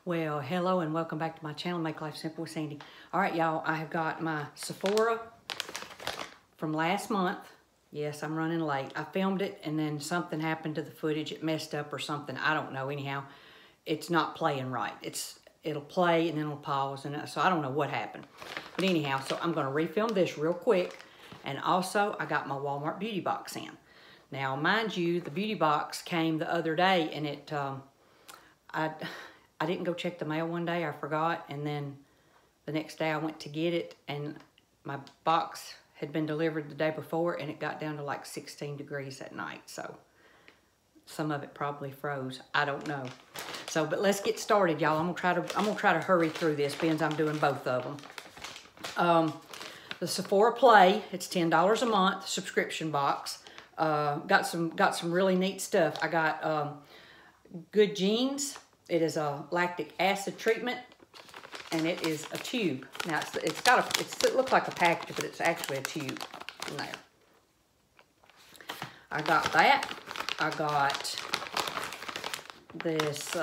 Well, hello and welcome back to my channel, Make Life Simple with Sandy. All right, y'all, I have got my Sephora from last month. Yes, I'm running late. I filmed it and then something happened to the footage. It messed up or something. I don't know. Anyhow, it's not playing right. It'll play and then it'll pause, and so I don't know what happened. But anyhow, so I'm going to refilm this real quick. And also, I got my Walmart beauty box in. Now, mind you, the beauty box came the other day, and it I didn't go check the mail one day, I forgot, and then the next day I went to get it, and my box had been delivered the day before, and it got down to like 16 degrees at night, so some of it probably froze. I don't know. So, but let's get started, y'all. I'm gonna try to hurry through this, being I'm doing both of them. The Sephora Play, it's $10 a month subscription box. Got some really neat stuff. I got Good Jeans. It is a lactic acid treatment, and it is a tube. Now it looks like a package, but it's actually a tube in there. I got that. I got this.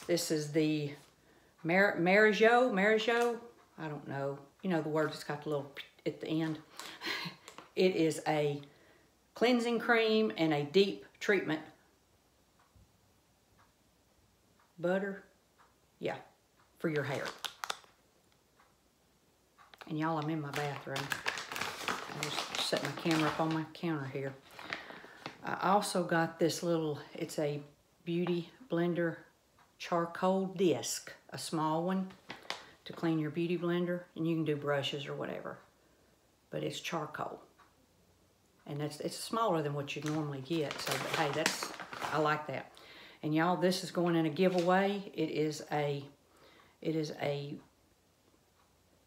This is the Marijo. I don't know. You know the word that's got the little at the end. It is a cleansing cream and a deep treatment. Butter, yeah, for your hair. And y'all, I'm in my bathroom. I just set my camera up on my counter here. I also got this little, it's a beauty blender charcoal disc, a small one to clean your beauty blender, and you can do brushes or whatever, but it's charcoal. And it's smaller than what you normally get, so but hey, I like that. And y'all, this is going in a giveaway. It is a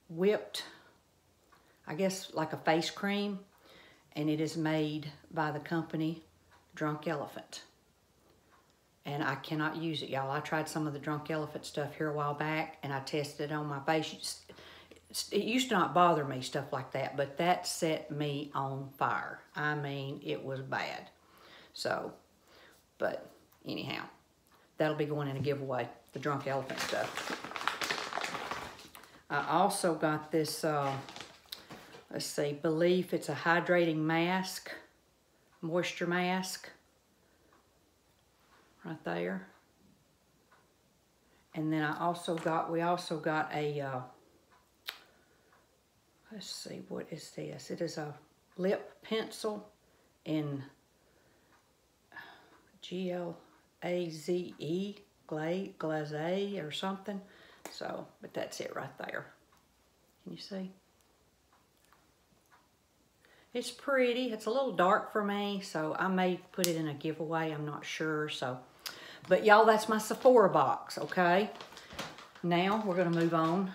whipped, I guess like a face cream, and it is made by the company Drunk Elephant. And I cannot use it, y'all. I tried some of the Drunk Elephant stuff here a while back, and I tested it on my face. It used to not bother me, stuff like that, but that set me on fire. I mean, it was bad. So, but anyhow, that'll be going in a giveaway, the Drunk Elephant stuff. I also got this, let's see, Belief. It's a hydrating mask, moisture mask, right there. And then we also got a, let's see, what is this? It is a lip pencil in Glaze, glaze or something. So, but that's it right there. Can you see? It's pretty. It's a little dark for me, so I may put it in a giveaway. I'm not sure. So, but y'all, that's my Sephora box, okay? Now we're going to move on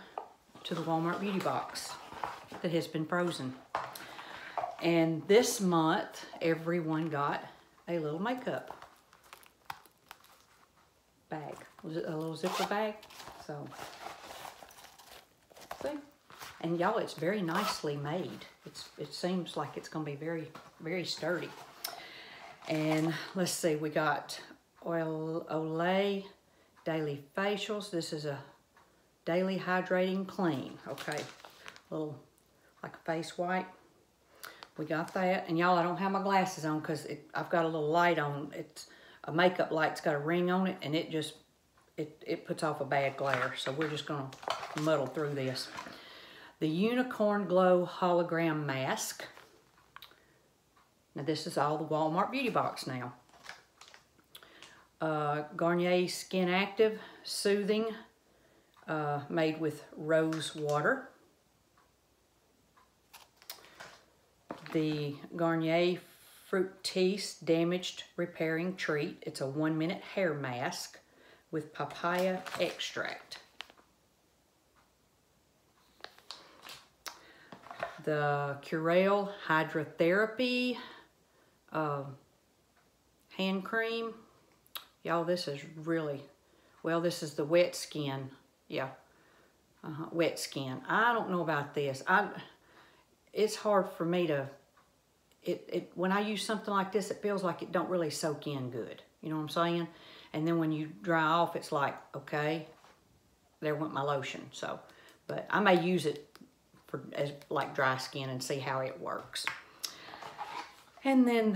to the Walmart beauty box that has been frozen. And this month, everyone got a little makeup bag, a little zipper bag. So, see? And y'all, it's very nicely made. It seems like it's gonna be very, very sturdy. And let's see, we got Olay Daily Facials. This is a daily hydrating clean. Okay, little like a face wipe. We got that. And y'all, I don't have my glasses on because I've got a little light on. It's a makeup light's got a ring on it, and it just it puts off a bad glare. So we're just gonna muddle through this. The Unicorn Glow Hologram Mask. Now this is all the Walmart beauty box now. Garnier Skin Active Soothing, made with rose water. The Garnier Fructis Damaged Repairing Treat. It's a 1-minute hair mask with papaya extract. The Curel Hydrotherapy hand cream. Y'all, this is really, well, this is the wet skin. Yeah, wet skin. I don't know about this. It's hard for me to, when I use something like this, it feels like it don't really soak in good. You know what I'm saying? And then when you dry off, it's like, okay, there went my lotion. So, but I may use it for as like dry skin and see how it works. And then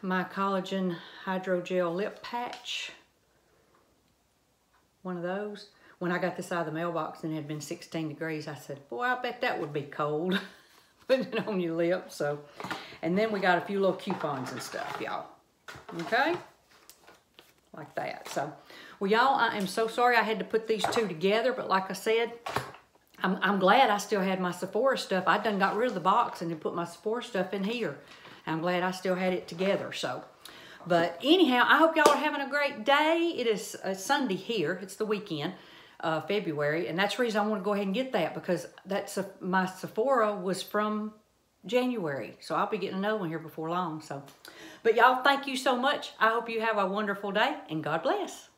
my collagen hydrogel lip patch, one of those. When I got this out of the mailbox and it had been 16 degrees, I said, boy, I bet that would be cold, putting it on your lips. So, and then we got a few little coupons and stuff, y'all. Okay? Like that. So, well, y'all, I am so sorry I had to put these two together, but like I said, I'm glad I still had my Sephora stuff. I done got rid of the box and then put my Sephora stuff in here. I'm glad I still had it together. So, but anyhow, I hope y'all are having a great day. It is Sunday here. It's the weekend, February, and that's the reason I want to go ahead and get that, because that's my Sephora was from January. So I'll be getting another one here before long. So, but y'all, thank you so much. I hope you have a wonderful day, and God bless.